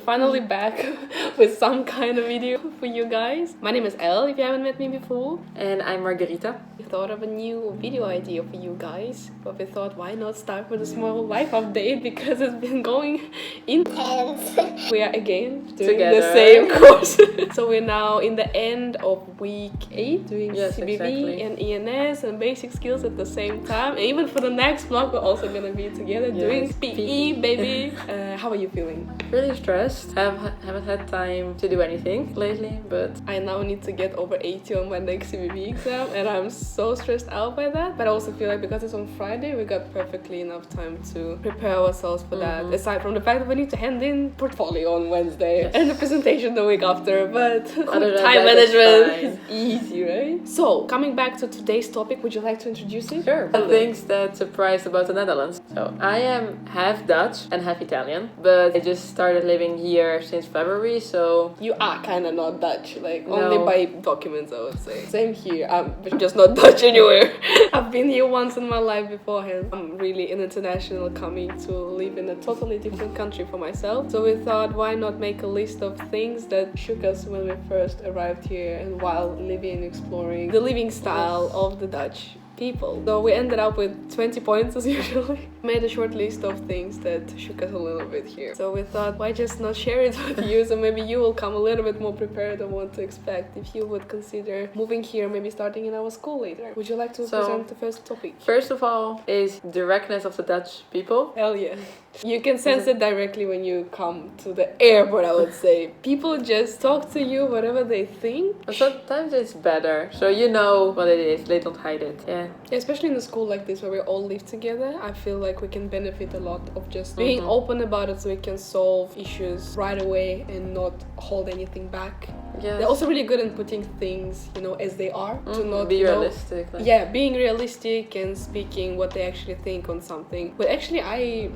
finally back with some kind of video for you guys. My name is Elle, if you haven't met me before. And I'm Margherita. We thought of a new video idea for you guys, but we thought why not start with a small life update because it's been going intense. We are again doing Together. the same course. So we're now in the end of week 8 doing CBV exactly. and ENS and basic skills at the same time. And even for the next vlog we're also gonna be together doing PE, baby. How are you feeling? Really stressed. Haven't had time to do anything lately, but I now need to get over 80 on my next CBV exam and I'm so stressed out by that. But I also feel like because it's on Friday, we got perfectly enough time to prepare ourselves for that. Aside from the fact that we need to hand in portfolio on Wednesday and the presentation the week after. But time management is easy, right? So, coming back to today's topic, would you like to introduce it? sure. Things that surprised about the Netherlands. So I am half Dutch and half Italian, but I just started living here since February, so You are kind of not Dutch, like No. only by documents I would say. Same here, I'm just not Dutch anywhere. I've been here once in my life beforehand. I'm really an international coming to live in a totally different country for myself. So we thought why not make a list of things that shook us when we first arrived here and while living and exploring the living style of the Dutch people. So we ended up with 20 points as usually. Made a short list of things that shook us a little bit here. So we thought why just not share it with you, so maybe you will come a little bit more prepared on what to expect if you would consider moving here, maybe starting in our school later. Would you like to present the first topic? first of all is directness of the Dutch people. Hell yeah. You can sense it directly when you come to the airport, I would say. People just talk to you whatever they think. But sometimes it's better, so you know what it is. They don't hide it. Yeah. Yeah, especially in a school like this where we all live together, I feel like we can benefit a lot of just being open about it so we can solve issues right away and not hold anything back. Yes. They're also really good in putting things, as they are. To not be realistic. Like. Yeah, being realistic and speaking what they actually think on something. But actually, I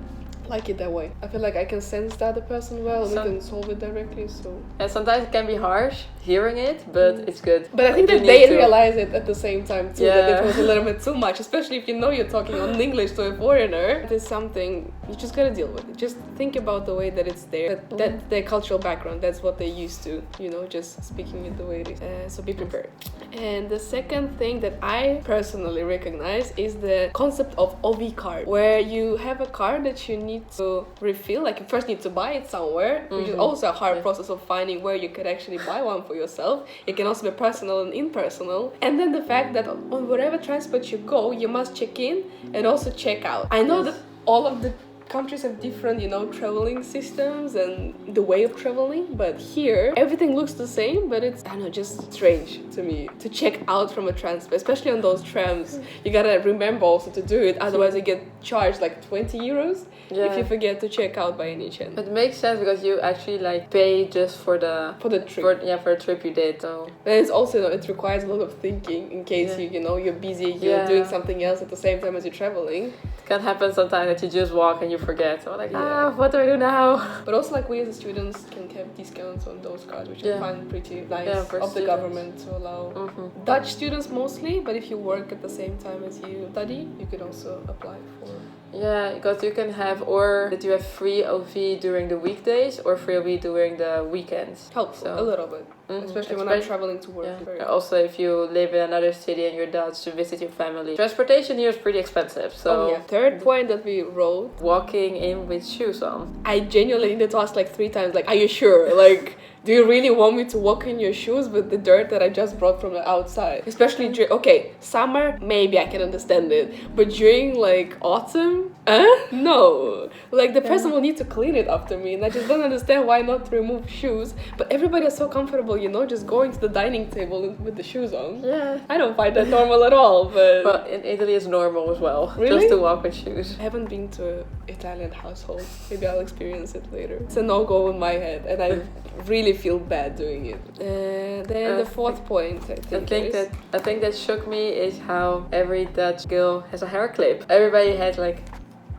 like it that way. I feel like I can sense the other person well and we can solve it directly. So. And sometimes it can be harsh hearing it, but it's good. But I think Like, that you they need to- realize it at the same time too, that Yeah. it was a little bit too much, especially if you know you're talking on English to a foreigner. There's something you just gotta deal with it. Just think about the way that it's there, that their cultural background, that's what they're used to, just speaking it the way it is. So be prepared. And the second thing that I personally recognize is the concept of OV card, where you have a card that you need to refill, like you first need to buy it somewhere, which is also a hard process of finding where you could actually buy one for yourself. It can also be personal and impersonal. And then the fact that on whatever transport you go, you must check in and also check out. I know that all of the countries have different, traveling systems and the way of traveling, but here everything looks the same, but it's, I don't know, just strange to me to check out from a transport, especially on those trams. You gotta remember also to do it, otherwise you get charged like 20 euros if you forget to check out by any chance. It makes sense because you actually pay just for the trip. For a trip you did. So and it's also, it requires a lot of thinking in case you're busy, you're doing something else at the same time as you're traveling. It can happen sometimes that you just walk and you forget. So what do I do now? But also we as students can have discounts on those cards, which I find pretty nice of the government to allow Dutch students mostly, but if you work at the same time as you study, you could also apply for. Yeah, because you can have or that you have free OV during the weekdays or free OV during the weekends. Helps a little bit, especially when I'm traveling to work. Yeah. Also, if you live in another city and you're Dutch to visit your family, transportation here is pretty expensive. So third point that we wrote: walking in with shoes on. I genuinely needed to ask like 3 times, like, are you sure? Like, do you really want me to walk in your shoes with the dirt that I just brought from the outside? Especially during, summer, maybe I can understand it. But during like autumn, no. Like the person will need to clean it after me and I just don't understand why not remove shoes. But everybody is so comfortable, just going to the dining table with the shoes on. Yeah. I don't find that normal at all, but... But in Italy it's normal as well. Really? Just to walk with shoes. I haven't been to an Italian household. Maybe I'll experience it later. It's a no-go in my head and I really feel bad doing it. Then the fourth point, I think that shook me is how every Dutch girl has a hair clip. Everybody had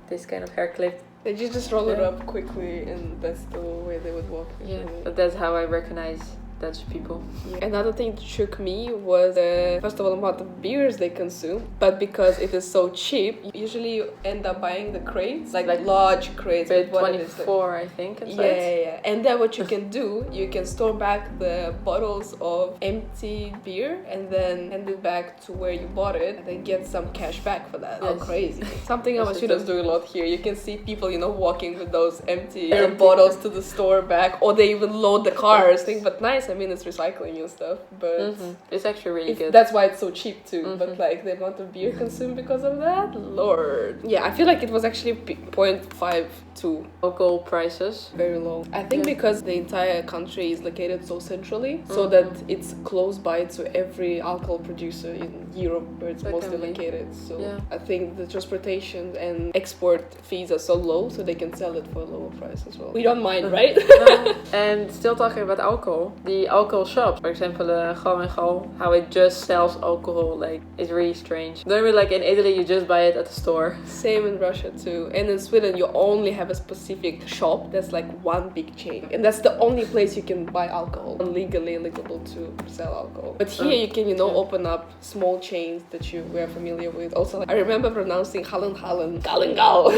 this kind of hair clip. They just roll it up quickly and that's the way they would walk. Yeah, but that's how I recognize Dutch people. Another thing that shook me was, first of all, the amount of beers they consume. But because it is so cheap, usually you end up buying the crates, like large crates. With what 24, I think. Yeah. And then what you can do, you can store back the bottles of empty beer and then hand it back to where you bought it and then get some cash back for that. How crazy. Something our students do a lot here. You can see people, walking with those empty bottles to the store back, or they even load the cars. But nice, I mean, it's recycling and stuff, but it's actually really good. That's why it's so cheap too. But like the amount of beer consumed because of that, Lord. Yeah, I feel like it was actually 0.52 local prices. Very low. I think because the entire country is located so centrally, so that it's close by to every alcohol producer in Europe where it's mostly located. So I think the transportation and export fees are so low, so they can sell it for a lower price as well. We don't mind, right? And still talking about alcohol, the alcohol shops, for example, Gal and Gal, how it just sells alcohol, like, it's really strange. Normally, like in Italy, you just buy it at the store. Same in Russia too. And in Sweden, you only have a specific shop that's like one big chain. And that's the only place you can buy alcohol. Legally eligible to sell alcohol. But here you can, open up small chains that you were familiar with. Also, I remember pronouncing Hallen, Gal and Gal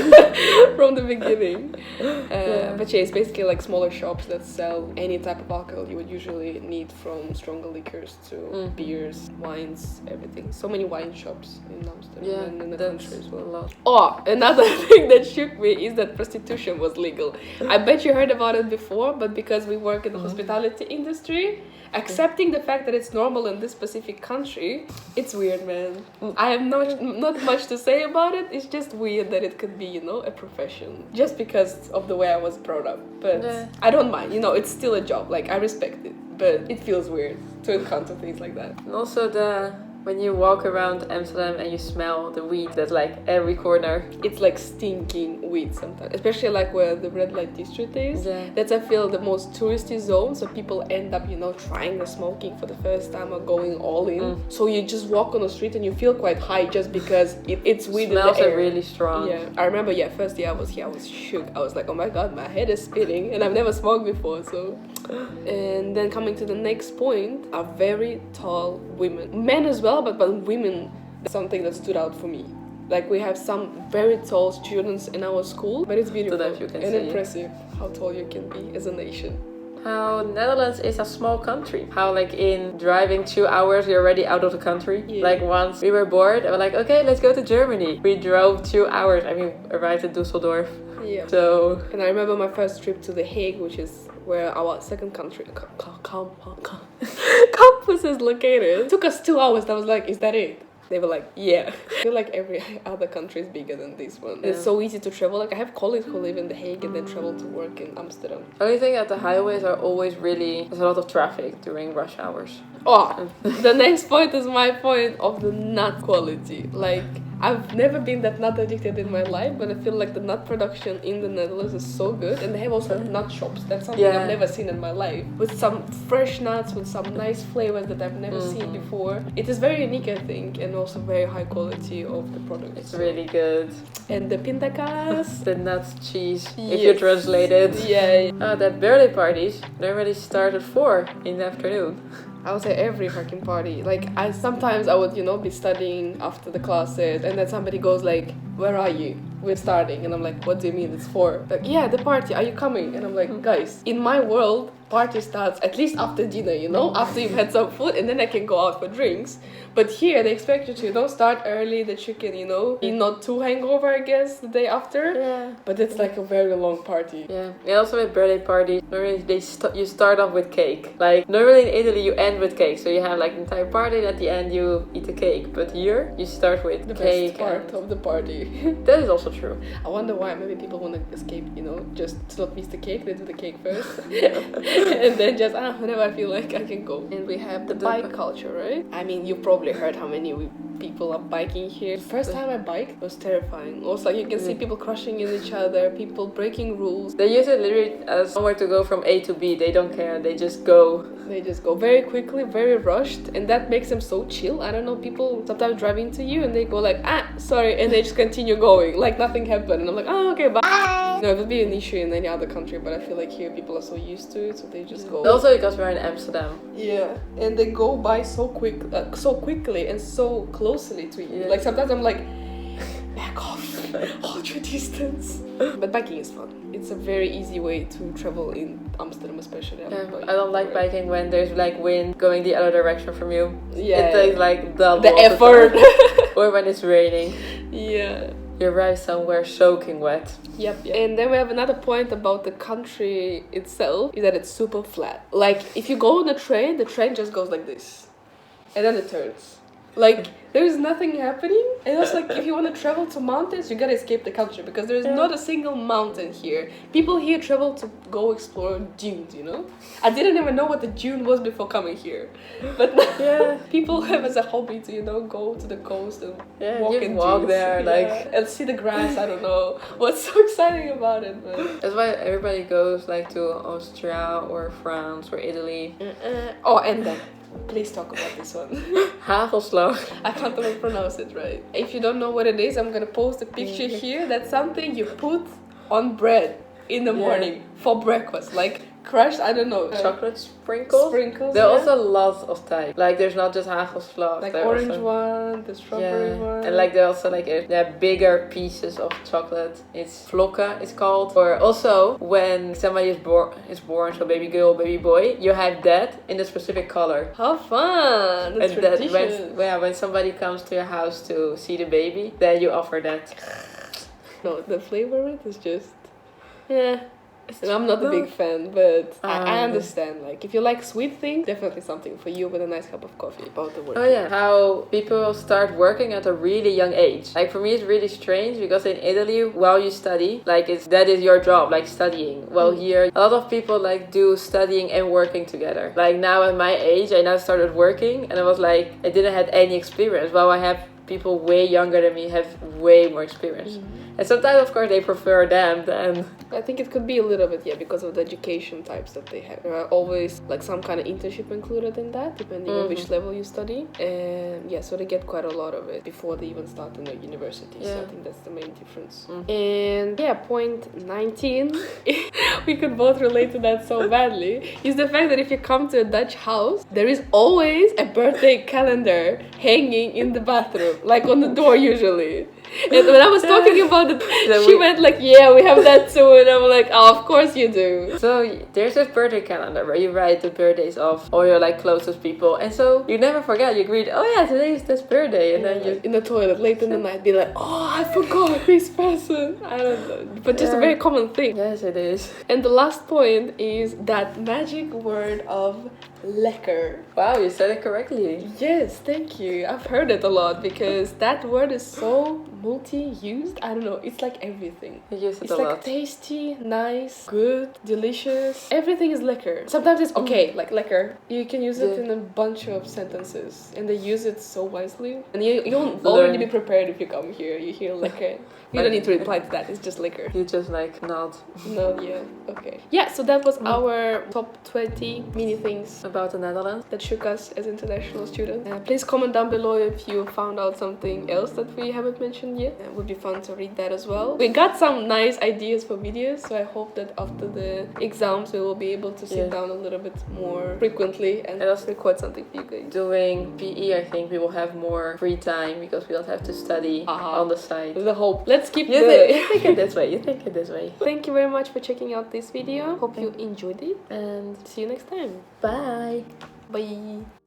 from the beginning. But it's basically like smaller shops that sell any type of alcohol you would usually need, from stronger liquors to beers, wines, everything. So many wine shops in Amsterdam and in the country as well. Oh, another thing that shook me is that prostitution was legal. I bet you heard about it before, but because we work in the hospitality industry, accepting the fact that it's normal in this specific country, it's weird, man. I have not much to say about it. It's just weird that it could be, a profession, just because of the way I was brought up. But I don't mind, it's still a job. Like, I respect it, but it feels weird to encounter things like that. And also when you walk around Amsterdam and you smell the weed that's like every corner. It's like stinking weed sometimes. Especially like where the red light district is. Yeah. That's, I feel, the most touristy zone. So people end up, trying the smoking for the first time or going all in. So you just walk on the street and you feel quite high just because it's weed in the air. Smells are really strong. Yeah. I remember, first year I was here, I was shook. I was like, oh my god, my head is spinning. And I've never smoked before, so... And then coming to the next point are very tall women. Men as well, but women, something that stood out for me. Like, we have some very tall students in our school, but it's beautiful and impressive how tall you can be as a nation. How Netherlands is a small country. How, like, in driving 2 hours, you're already out of the country. Yeah. Like, once we were bored, and we're like, okay, let's go to Germany. We drove 2 hours and we arrived at Dusseldorf. Yeah. So... And I remember my first trip to The Hague, which is where our second country campus is located. It took us 2 hours. I was like, is that it? They were like, yeah. I feel like every other country is bigger than this one. Yeah. It's so easy to travel. Like, I have colleagues who live in The Hague and then travel to work in Amsterdam. Only thing that the highways are always there's a lot of traffic during rush hours. Oh, the next point is my point of the nut quality. Like, I've never been that nut addicted in my life, but I feel like the nut production in the Netherlands is so good. And they have also nut shops. That's something I've never seen in my life. With some fresh nuts, with some nice flavors that I've never seen before. It is very unique, I think, and also very high quality of the product. It's really good. And the pindakaas. The nuts cheese, if you translate it. Yeah. The birthday parties normally start at 4 in the afternoon. I would say every fucking party. Like, sometimes I would, be studying after the classes, and then somebody goes like, where are you? We're starting. And I'm like, what do you mean it's 4? Like, yeah, the party, are you coming? And I'm like, guys, in my world, party starts at least after dinner, after you've had some food, and then I can go out for drinks. But here, they expect you to, start early, that you can, be not too hangover, I guess, the day after. Yeah. But it's like a very long party. Yeah. And also with birthday parties, normally you start off with cake. Like, normally in Italy, you end with cake. So you have like an entire party, and at the end, you eat the cake. But here, you start with the cake. The best part of the party. That is also true. I wonder why. Maybe people want to escape, just to not miss the cake. They do the cake first. And then just, whenever I feel like I can go. And we have the bike culture, right? I mean, you probably heard how many people are biking here. The first time I biked was terrifying. Also, you can see people crushing in each other, people breaking rules. They use it literally as somewhere to go from A to B. They don't care. They just go. They just go very quickly, very rushed, and that makes them so chill. I don't know, people sometimes drive into you and they go like, sorry, and they just continue going like nothing happened. And I'm like, okay, bye. No, it would be an issue in any other country, but I feel like here people are so used to it, so they just go. Also because we're in Amsterdam. Yeah, and they go by so quickly and so closely to you. Yeah. Like sometimes I'm like, back off, hold your distance. But biking is fun. It's a very easy way to travel in Amsterdam, especially. I don't like biking when there's like wind going the other direction from you. Yeah, it takes like double the effort. Or when it's raining. Yeah. You arrive somewhere soaking wet. Yep. And then we have another point about the country itself, is that it's super flat. Like, if you go on the train just goes like this. And then it turns. Like, there's nothing happening. And also, like, if you want to travel to mountains, you gotta escape the country, because there's not a single mountain here. People here travel to go explore dunes, you know? I didn't even know what the dune was before coming here. But now people have as a hobby to, you know, go to the coast and walk dunes. There, like... And see the grass, I don't know. What's so exciting about it, but... That's why everybody goes, like, to Austria or France or Italy. Oh, and then... Please talk about this one. Hagelslag. I can't even pronounce it right. If you don't know what it is, I'm gonna post a picture here. That's something you put on bread in the morning for breakfast. Like crushed, I don't know. Chocolate sprinkles? There are also lots of types. Like there's not just hagelslag. Like orange one, the strawberry one. And like there are also like bigger pieces of chocolate. It's vlokken, it's called. Or also when somebody is born, so baby girl, baby boy, you have that in a specific color. How fun! That's tradition. When somebody comes to your house to see the baby, then you offer that. No, the flavor of it is just... Yeah. And I'm not a big fan, but I understand. Like, if you like sweet things, definitely something for you with a nice cup of coffee about the work. Oh yeah, how people start working at a really young age. Like for me, it's really strange because in Italy, while you study, like that is your job, like studying. Well, here a lot of people like do studying and working together. Like now at my age, I now started working, and I was like, I didn't have any experience. While I have people way younger than me have way more experience. And sometimes, of course, they prefer them than... I think it could be a little bit, because of the education types that they have. There are always, like, some kind of internship included in that, depending on which level you study. And, so they get quite a lot of it before they even start in the university. So I think that's the main difference. And, point 19, we could both relate to that so badly, is the fact that if you come to a Dutch house, there is always a birthday calendar hanging in the bathroom, like on the door usually. And when I was talking about it, she went like, we have that too. And I'm like, oh, of course you do. So there's this birthday calendar where you write the birthdays of all your like closest people. And so you never forget. You agreed, today is this birthday. And then you... in the toilet late in the night, be like, oh, I forgot this person. I don't know. But just a very common thing. Yes, it is. And the last point is that magic word of lekker. Wow, you said it correctly. Yes, thank you. I've heard it a lot because that word is so multi-used. I don't know, it's like everything. You use it it's a like lot. Tasty, nice, good, delicious. Everything is lekker. Sometimes it's okay, like lekker. You can use it in a bunch of sentences and they use it so wisely. And you'll already be prepared if you come here. You hear lekker. You don't need to reply to that, it's just lekker. You just like nod. No, okay. Yeah, so that was our top 20 mini things about the Netherlands that shook us as international students. Please comment down below if you found out something else that we haven't mentioned yet. It would be fun to read that as well. We got some nice ideas for videos, so I hope that after the exams we will be able to sit down a little bit more frequently and record something for you guys. Doing PE, I think we will have more free time because we don't have to study on the side. The hope. Let's keep you think it this way. You think it this way. Thank you very much for checking out this video. Hope you enjoyed it and see you next time. Bye. Bye.